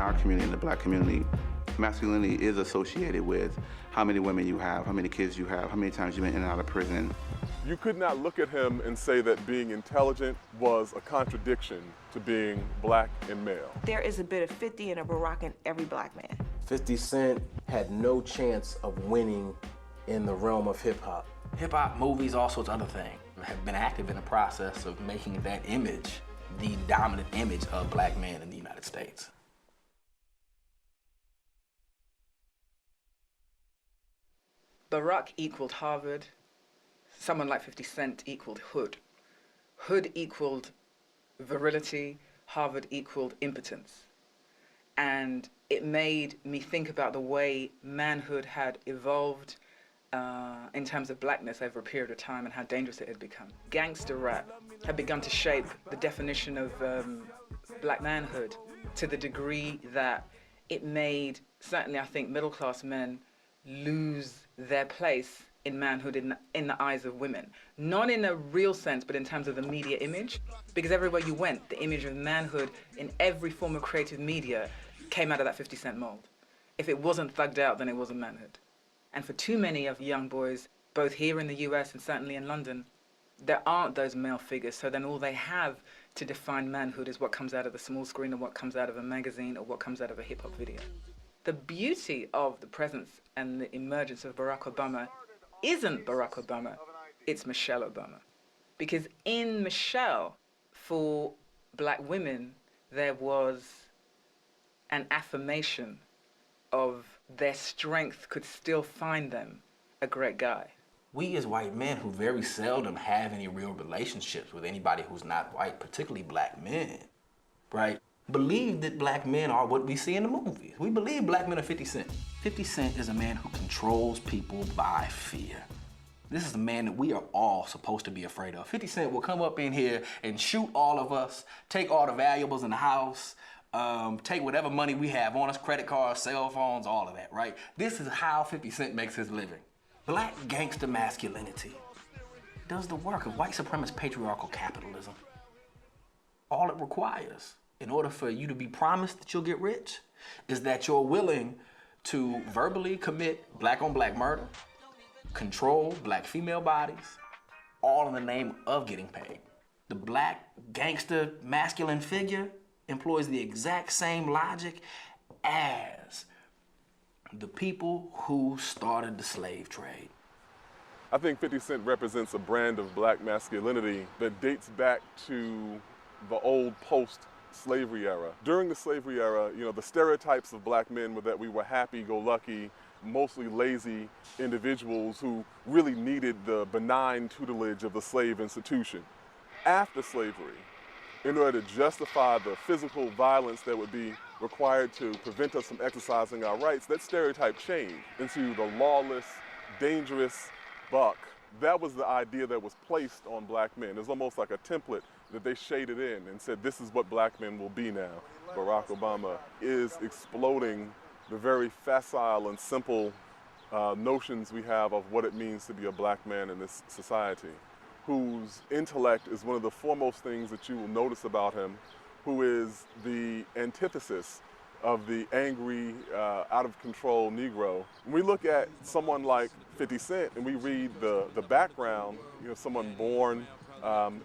our community, in the black community, masculinity is associated with how many women you have, how many kids you have, how many times you've been in and out of prison. You could not look at him and say that being intelligent was a contradiction to being black and male. There is a bit of 50 and a Barack in every black man. 50 Cent had no chance of winning in the realm of hip-hop. Hip-hop, movies, all sorts of other things have been active in the process of making that image the dominant image of black men in the United States. Barack equaled Harvard. Someone like 50 Cent equaled Hood. Hood equaled virility. Harvard equaled impotence. And it made me think about the way manhood had evolved in terms of blackness over a period of time and how dangerous it had become. Gangster rap had begun to shape the definition of black manhood to the degree that it made, certainly I think, middle-class men lose their place in manhood in the eyes of women. Not in a real sense, but in terms of the media image. Because everywhere you went, the image of manhood in every form of creative media came out of that 50 Cent mold. If it wasn't thugged out, then it wasn't manhood. And for too many of young boys, both here in the US and certainly in London, there aren't those male figures, so then all they have to define manhood is what comes out of the small screen or what comes out of a magazine or what comes out of a hip-hop video. The beauty of the presence and the emergence of Barack Obama isn't Barack Obama, it's Michelle Obama. Because in Michelle, for black women, there was an affirmation of their strength could still find them a great guy. We as white men who very seldom have any real relationships with anybody who's not white, particularly black men, right, believe that black men are what we see in the movies. We believe black men are 50 Cent. 50 Cent is a man who controls people by fear. This is a man that we are all supposed to be afraid of. 50 Cent will come up in here and shoot all of us, take all the valuables in the house, take whatever money we have on us, credit cards, cell phones, all of that, right? This is how 50 Cent makes his living. Black gangster masculinity does the work of white supremacist patriarchal capitalism. All it requires in order for you to be promised that you'll get rich is that you're willing to verbally commit black-on-black murder, control black female bodies, all in the name of getting paid. The black gangster masculine figure employs the exact same logic as the people who started the slave trade. I think 50 Cent represents a brand of black masculinity that dates back to the old post-slavery era. During the slavery era, you know, the stereotypes of black men were that we were happy-go-lucky, mostly lazy individuals who really needed the benign tutelage of the slave institution. After slavery, in order to justify the physical violence that would be required to prevent us from exercising our rights, that stereotype changed into the lawless, dangerous buck. That was the idea that was placed on black men. It's almost like a template that they shaded in and said, this is what black men will be now. Barack Obama is exploding the very facile and simple notions we have of what it means to be a black man in this society, whose intellect is one of the foremost things that you will notice about him, who is the antithesis of the angry, out-of-control Negro. When we look at someone like 50 Cent and we read the background, you know, someone born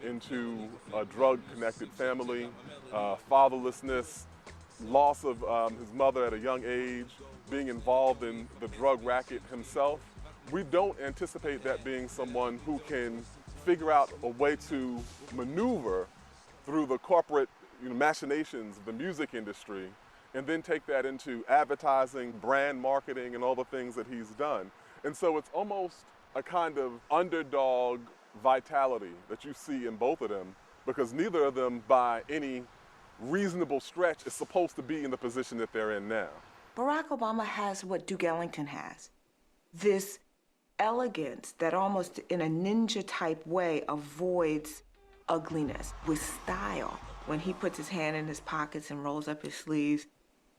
into a drug-connected family, fatherlessness, loss of his mother at a young age, being involved in the drug racket himself, we don't anticipate that being someone who can figure out a way to maneuver through the corporate machinations of the music industry and then take that into advertising, brand marketing, and all the things that he's done. And so it's almost a kind of underdog vitality that you see in both of them, because neither of them, by any reasonable stretch, is supposed to be in the position that they're in now. Barack Obama has what Duke Ellington has, this elegance that almost in a ninja-type way avoids ugliness with style. When he puts his hand in his pockets and rolls up his sleeves,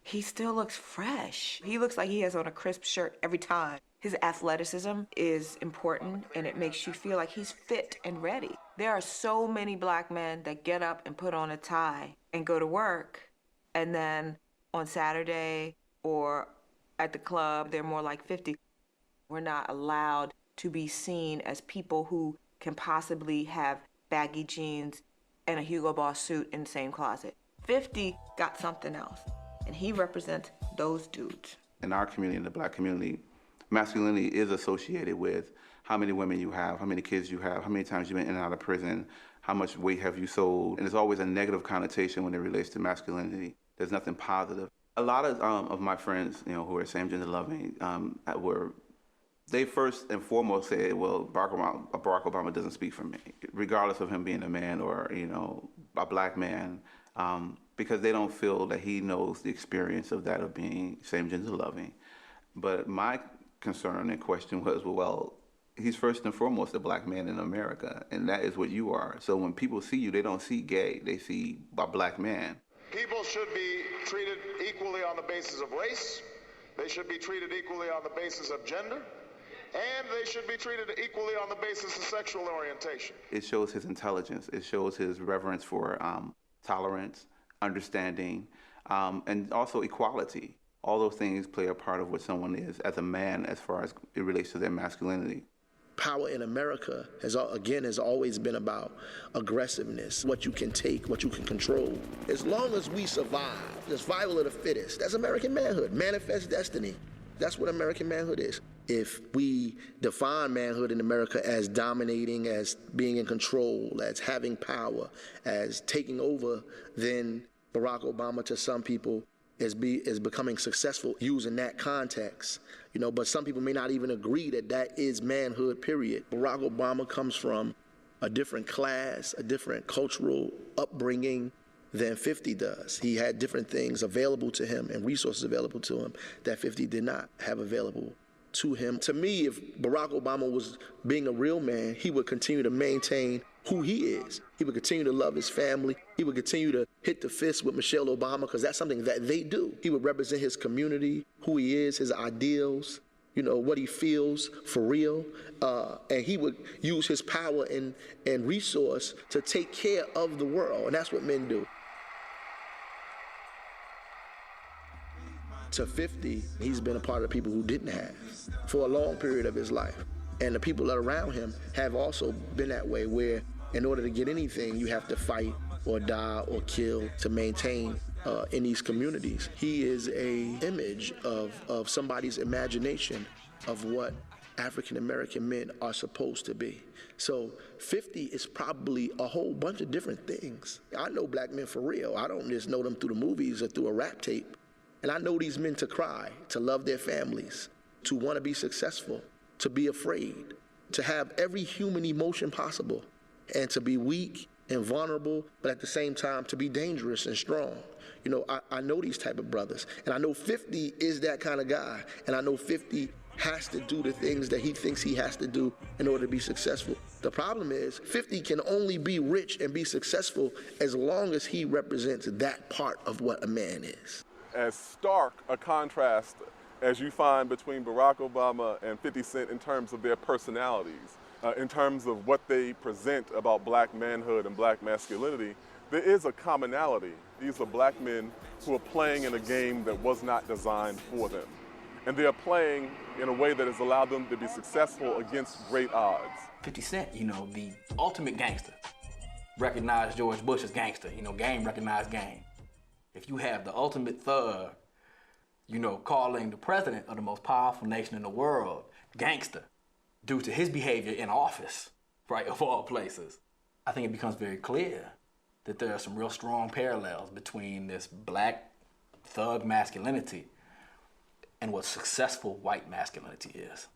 he still looks fresh. He looks like he has on a crisp shirt every time. His athleticism is important, and it makes you feel like he's fit and ready. There are so many black men that get up and put on a tie and go to work, and then on Saturday or at the club, they're more like 50. We're not allowed to be seen as people who can possibly have baggy jeans and a Hugo Boss suit in the same closet. 50 got something else, and he represents those dudes. In our community, in the black community, masculinity is associated with how many women you have, how many kids you have, how many times you've been in and out of prison, how much weight have you sold. And there's always a negative connotation when it relates to masculinity. There's nothing positive. A lot of my friends, who are same-gender loving, they first and foremost say, well, Barack Obama doesn't speak for me, regardless of him being a man or, a black man, because they don't feel that he knows the experience of that of being same-gender loving. But my concern and question was, well, he's first and foremost a black man in America, and that is what you are. So when people see you, they don't see gay, they see a black man. People should be treated equally on the basis of race. They should be treated equally on the basis of gender. And they should be treated equally on the basis of sexual orientation. It shows his intelligence. It shows his reverence for tolerance, understanding, and also equality. All those things play a part of what someone is as a man as far as it relates to their masculinity. Power in America has always been about aggressiveness, what you can take, what you can control. As long as we survive, the survival of the fittest, that's American manhood, manifest destiny. That's what American manhood is. If we define manhood in America as dominating, as being in control, as having power, as taking over, then Barack Obama to some people is becoming successful using that context. But some people may not even agree that that is manhood, period. Barack Obama comes from a different class, a different cultural upbringing than 50 does. He had different things available to him and resources available to him that 50 did not have available to him. To me, if Barack Obama was being a real man, he would continue to maintain who he is. He would continue to love his family. He would continue to hit the fist with Michelle Obama because that's something that they do. He would represent his community, who he is, his ideals, what he feels for real. And he would use his power and resource to take care of the world. And that's what men do. To 50, he's been a part of the people who didn't have for a long period of his life. And the people that are around him have also been that way, where in order to get anything, you have to fight or die or kill to maintain in these communities. He is an image of somebody's imagination of what African-American men are supposed to be. So 50 is probably a whole bunch of different things. I know black men for real. I don't just know them through the movies or through a rap tape. And I know these men to cry, to love their families, to want to be successful, to be afraid, to have every human emotion possible, and to be weak and vulnerable, but at the same time to be dangerous and strong. I know these type of brothers, and I know 50 is that kind of guy, and I know 50 has to do the things that he thinks he has to do in order to be successful. The problem is 50 can only be rich and be successful as long as he represents that part of what a man is. As stark a contrast as you find between Barack Obama and 50 Cent in terms of their personalities, in terms of what they present about black manhood and black masculinity, there is a commonality. These are black men who are playing in a game that was not designed for them. And they are playing in a way that has allowed them to be successful against great odds. 50 Cent, the ultimate gangster, recognized George Bush as gangster. Game recognized game. If you have the ultimate thug, calling the president of the most powerful nation in the world gangster due to his behavior in office, right, of all places, I think it becomes very clear that there are some real strong parallels between this black thug masculinity and what successful white masculinity is.